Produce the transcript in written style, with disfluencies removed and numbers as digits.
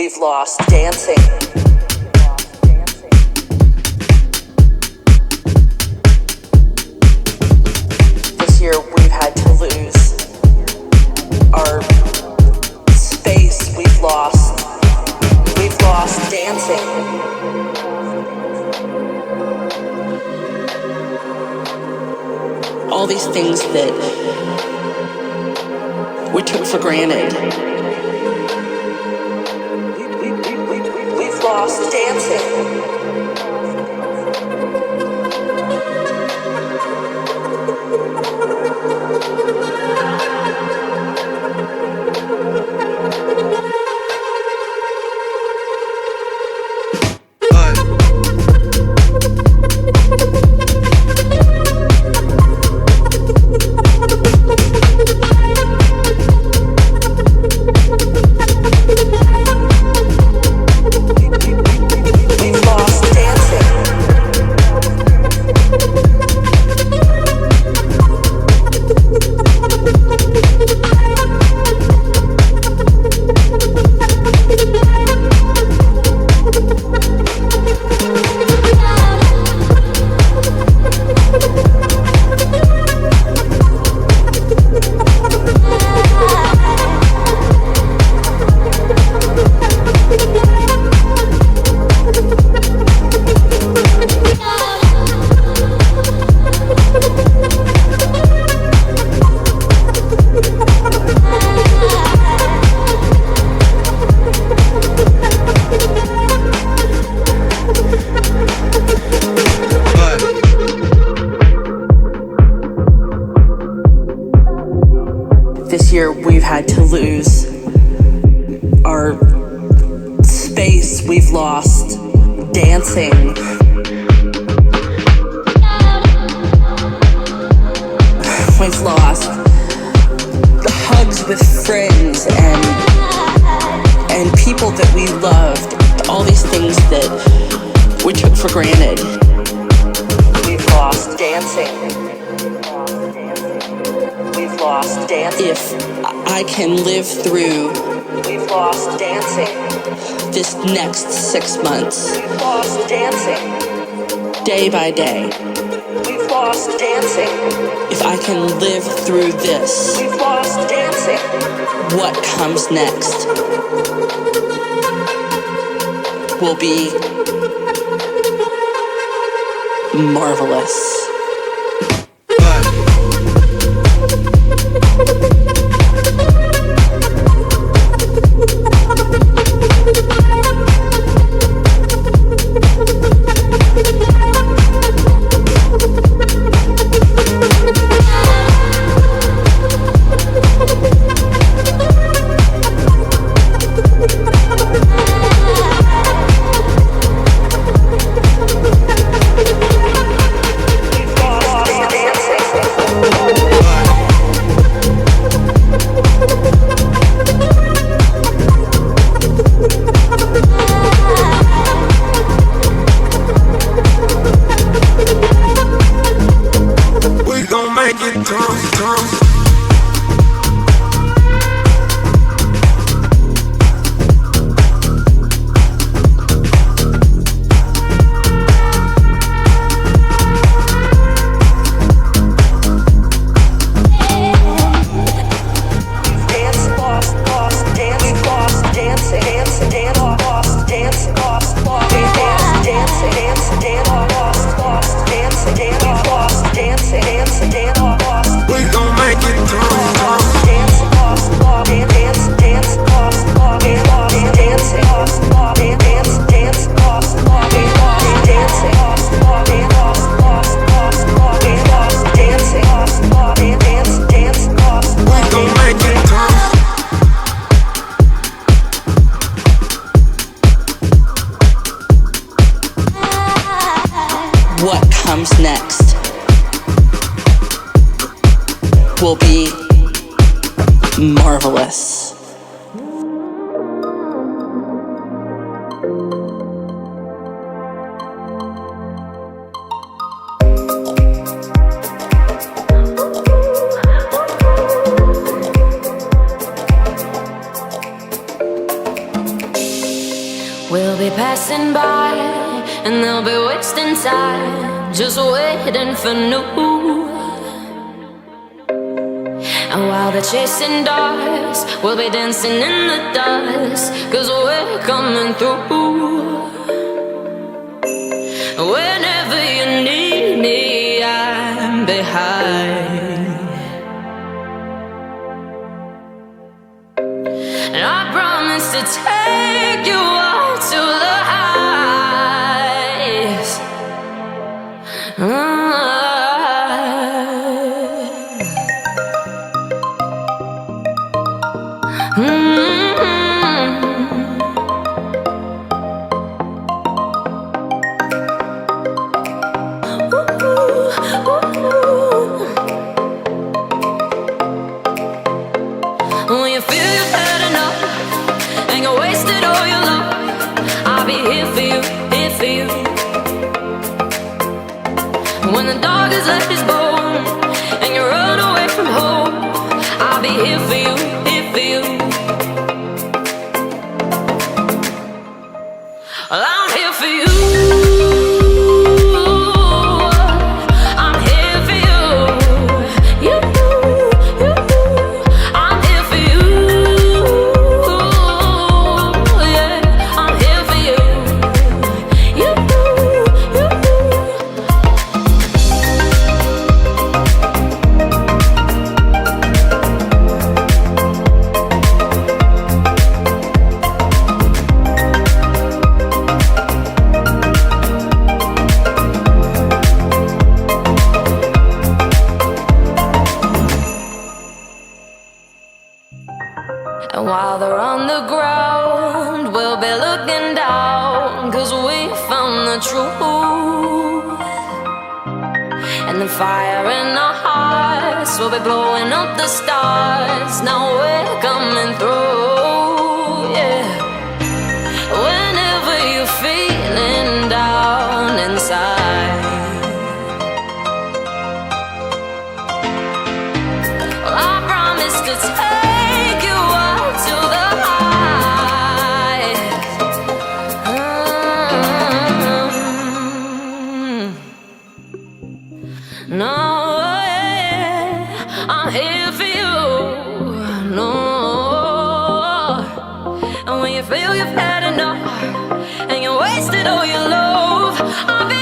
we've lost dancing. This year we've had to lose our space. We've lost dancing. All these things that we took for granted. We've lost dancing. This year we've had to lose our space. We've lost dancing. We've lost the hugs with friends and people that we loved. All these things that we took for granted. We've lost dancing. We've lost dancing. If I can live through, we've lost dancing. This next 6 months, we've lost dancing. Day by day, we've lost dancing. If I can live through this, we've lost dancing. What comes next will be marvelous. Will be marvelous. passing by, and they'll be wasting time, just waiting for new. And while they're chasing dogs, we'll be dancing in the dust, 'cause we're coming through. Whenever you need me, I'm behind. And I promise to take you out to the heights. When you feel you've had enough and you wasted all your love, I'll be here for you, here for you. When the dog has left his bone and you run away from home, I'll be here for you, here for you. Well, I'm here for you. I'm here for you. You. I'm here for you. Yeah, I'm here for you. You. And while they're on the ground, we'll be looking down, 'cause we found the truth. And the fire in our hearts will be blowing up the stars. Now we're coming through, yeah. Whenever you're feeling down inside, well, I promise to take you out to the heights. No, yeah, I'm here for you. No, and when you feel you've had enough and you wasted all your love, I'll be